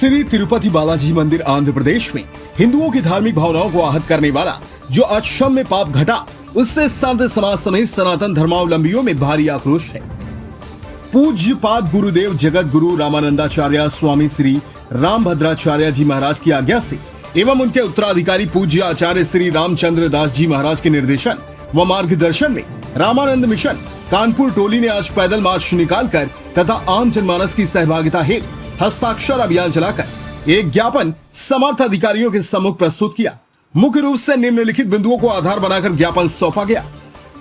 श्री तिरुपति बालाजी मंदिर आंध्र प्रदेश में हिंदुओं की धार्मिक भावनाओं को आहत करने वाला जो अक्षम्य पाप घटा, उससे संत समाज समेत सनातन धर्मावलंबियों में भारी आक्रोश है। पूज्य पाद गुरुदेव जगत गुरु रामानंदाचार्य स्वामी श्री रामभद्राचार्य जी महाराज की आज्ञा से एवं उनके उत्तराधिकारी पूज्य आचार्य श्री रामचंद्र दास जी महाराज के निर्देशन व मार्गदर्शन में रामानंद मिशन कानपुर टोली ने आज पैदल मार्च निकालकर तथा आम जनमानस की सहभागिता हेतु हस्ताक्षर अभियान चलाकर एक ज्ञापन समर्थ अधिकारियों के सम्मुख प्रस्तुत किया। मुख्य रूप से निम्नलिखित बिंदुओं को आधार बनाकर ज्ञापन सौंपा गया।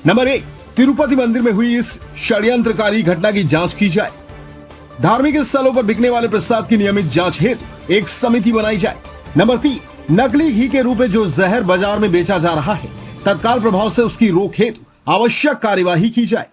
नंबर 1, तिरुपति मंदिर में हुई इस षड्यंत्रकारी घटना की जांच की जाए। धार्मिक स्थलों पर बिकने वाले प्रसाद की नियमित जांच हेतु एक समिति बनाई जाए। नंबर 3, नकली घी के रूप में जो जहर बाजार में बेचा जा रहा है, तत्काल प्रभाव से उसकी रोक हेतु आवश्यक कार्यवाही की जाए।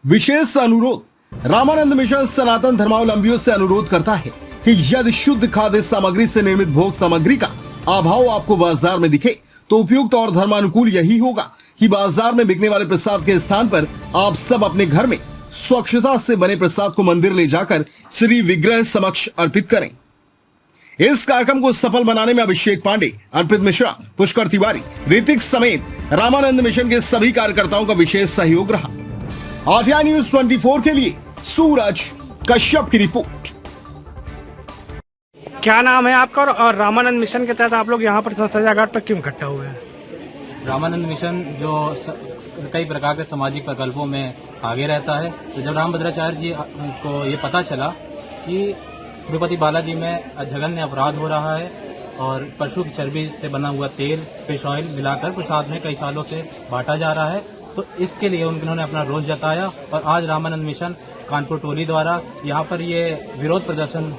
विशेष अनुरोध, रामानंद मिशन सनातन धर्मावलंबियों से अनुरोध करता है कि यदि शुद्ध खाद्य सामग्री से निर्मित भोग सामग्री का अभाव आपको बाजार में दिखे तो उपयुक्त और धर्मानुकूल यही होगा कि बाजार में बिकने वाले प्रसाद के स्थान पर आप सब अपने घर में स्वच्छता से बने प्रसाद को मंदिर ले जाकर श्री विग्रह समक्ष अर्पित करें। इस कार्यक्रम को सफल बनाने में अभिषेक पांडे, अर्पित मिश्रा, पुष्कर तिवारी, ऋतिक समेत रामानंद मिशन के सभी कार्यकर्ताओं का विशेष सहयोग रहा। आरटीआई न्यूज 24 के लिए सूरज कश्यप की रिपोर्ट। क्या नाम है आपका और रामानंद मिशन के तहत आप लोग यहाँ पर सजा घाट पर क्यों इकट्ठा हुए हैं? रामानंद मिशन जो कई प्रकार के सामाजिक प्रकल्पों में आगे रहता है, तो जब रामभद्राचार्य जी को ये पता चला कि तिरुपति बालाजी में जघन्य अपराध हो रहा है और पशु की चर्बी से बना हुआ तेल, फिश ऑयल मिलाकर प्रसाद में कई सालों से बांटा जा रहा है, तो इसके लिए उन्होंने अपना रोष जताया और आज रामानंद मिशन कानपुर टोली द्वारा यहाँ पर ये विरोध प्रदर्शन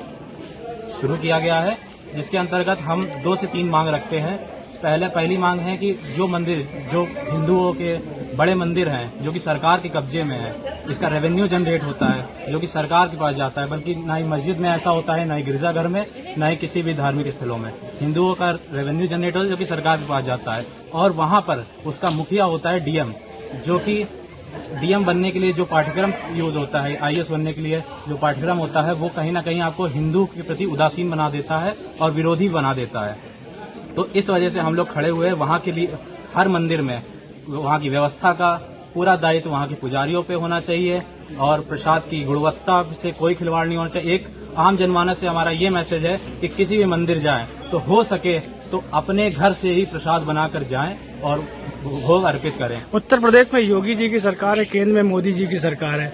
शुरू किया गया है, जिसके अंतर्गत हम 2 से 3 मांग रखते हैं। पहली मांग है कि जो मंदिर, जो हिंदुओं के बड़े मंदिर हैं जो कि सरकार के कब्जे में है, इसका रेवेन्यू जनरेट होता है जो कि सरकार के पास जाता है, बल्कि ना ही मस्जिद में ऐसा होता है, ना ही गिरजाघर में, ना ही किसी भी धार्मिक स्थलों में हिंदुओं का रेवेन्यू जनरेट होता है जो कि सरकार के पास जाता है। और वहां पर उसका मुखिया होता है डीएम, जो कि डीएम बनने के लिए जो पाठ्यक्रम यूज होता है, आईएएस बनने के लिए जो पाठ्यक्रम होता है, वो कहीं ना कहीं आपको हिंदू के प्रति उदासीन बना देता है और विरोधी बना देता है। तो इस वजह से हम लोग खड़े हुए वहां के लिए, हर मंदिर में वहां की व्यवस्था का पूरा दायित्व वहां के पुजारियों पे होना चाहिए और प्रसाद की गुणवत्ता से कोई खिलवाड़ नहीं होना चाहिए। एक आम जनमानस से हमारा ये मैसेज है कि किसी भी मंदिर जाएं तो हो सके तो अपने घर से ही प्रसाद बनाकर जाएं और भोग अर्पित करें। उत्तर प्रदेश में योगी जी की सरकार है, केंद्र में मोदी जी की सरकार है।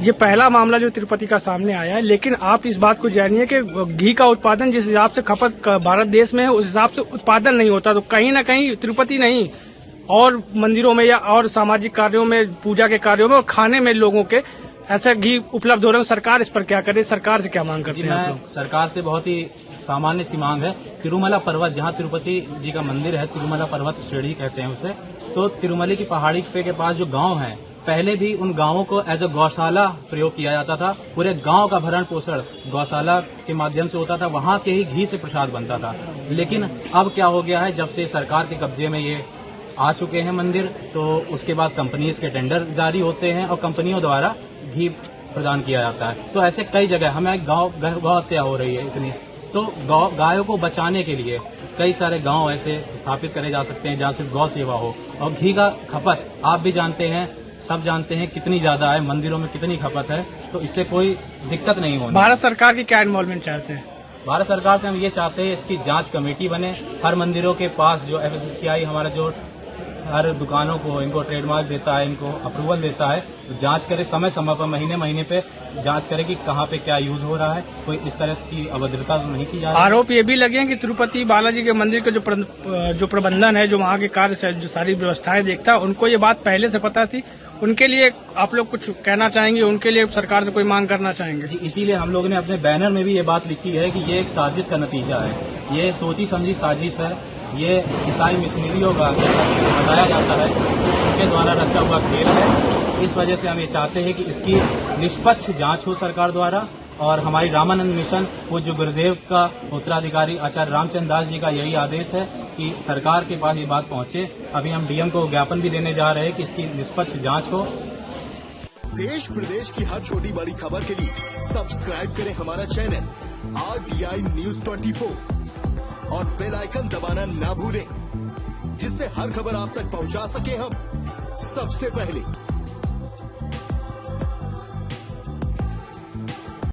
ये पहला मामला जो तिरुपति का सामने आया है, लेकिन आप इस बात को जानिए कि घी का उत्पादन जिस हिसाब से खपत भारत देश में है उस हिसाब से उत्पादन नहीं होता, तो कहीं न कहीं तिरुपति नहीं और मंदिरों में या और सामाजिक कार्यों में, पूजा के कार्यों में और खाने में लोगों के ऐसा घी उपलब्ध हो रहा है। सरकार इस पर क्या करे, सरकार से क्या मांग करते हैं आप लोग? सरकार से बहुत ही सामान्य सी मांग है। तिरुमला पर्वत, जहाँ तिरुपति जी का मंदिर है, तिरुमला पर्वत श्रेणी कहते हैं उसे, तो तिरुमली की पहाड़ी के पास जो गांव हैं, पहले भी उन गांवों को एज अ गौशाला प्रयोग किया जाता था। पूरे गांव का भरण पोषण गौशाला के माध्यम से होता था, वहां के ही घी से प्रसाद बनता था। लेकिन अब क्या हो गया है, जब से सरकार के कब्जे में ये आ चुके हैं मंदिर, तो उसके बाद कंपनीज के टेंडर जारी होते हैं और कंपनियों द्वारा घी प्रदान किया जाता है। तो ऐसे कई जगह हमें गौ हत्या हो रही है इतनी, तो गायों को बचाने के लिए कई सारे गांव ऐसे स्थापित करे जा सकते हैं जहां सिर्फ गौ सेवा हो। और घी का खपत आप भी जानते हैं, सब जानते हैं कितनी ज्यादा है, मंदिरों में कितनी खपत है, तो इससे कोई दिक्कत नहीं होनी। भारत सरकार की क्या इन्वॉल्वमेंट चाहते हैं? भारत सरकार से हम ये चाहते हैं इसकी जांच कमेटी बने। हर मंदिरों के पास जो FSSAI हमारा जो हर दुकानों को इनको ट्रेडमार्क देता है, इनको अप्रूवल देता है, तो जांच करे समय समय पर, महीने पे जांच करे कि कहाँ पे क्या यूज हो रहा है, कोई इस तरह की अभद्रता तो नहीं की जा रही। आरोप ये भी लगे हैं कि तिरुपति बालाजी के मंदिर के जो प्रबंधन है, जो वहाँ के कार्य, जो सारी व्यवस्थाएं देखता है, उनको ये बात पहले से पता थी। उनके लिए आप लोग कुछ कहना चाहेंगे? उनके लिए सरकार से कोई मांग करना चाहेंगे? इसीलिए हम लोगों ने अपने बैनर में भी ये बात लिखी है कि ये एक साजिश का नतीजा है, ये सोची समझी साजिश है, ये ईसाई मिशनरियों का बताया जाता है, उनके द्वारा रचा हुआ खेल है। इस वजह से हम ये चाहते हैं कि इसकी निष्पक्ष जांच हो सरकार द्वारा। और हमारी रामानंद मिशन पूज्य गुरुदेव का उत्तराधिकारी आचार्य रामचंद्र दास जी का यही आदेश है कि सरकार के पास ये बात पहुंचे। अभी हम डीएम को ज्ञापन भी देने जा रहे हैं कि इसकी निष्पक्ष जांच हो। देश प्रदेश की हर छोटी बड़ी खबर के लिए सब्सक्राइब करें हमारा चैनल RTI News 24 और बेल आइकन दबाना ना भूलें, जिससे हर खबर आप तक पहुंचा सके हम सबसे पहले।